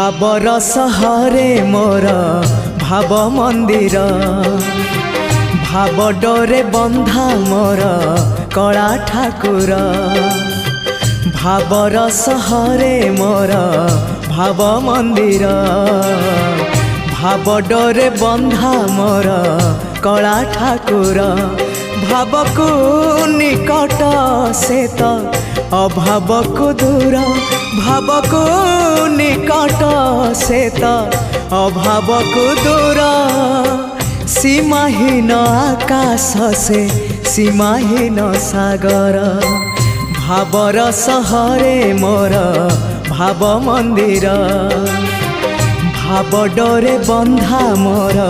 भावर सहरे मोर भाव मंदिर भाव डोरे बंधा मोर कला ठाकुर भावर सहरे मोर भाव मंदिर भाव डोरे बंधा मोर कला ठाकुर भाव को निकट से तो अभाव को दूर भाव को निकट से तो अभाव को दूर सीमाहीन आकाश से सीमाहीन सागर भावर सहरे मोर भाव मंदिर भाव डोरे बंधा मोर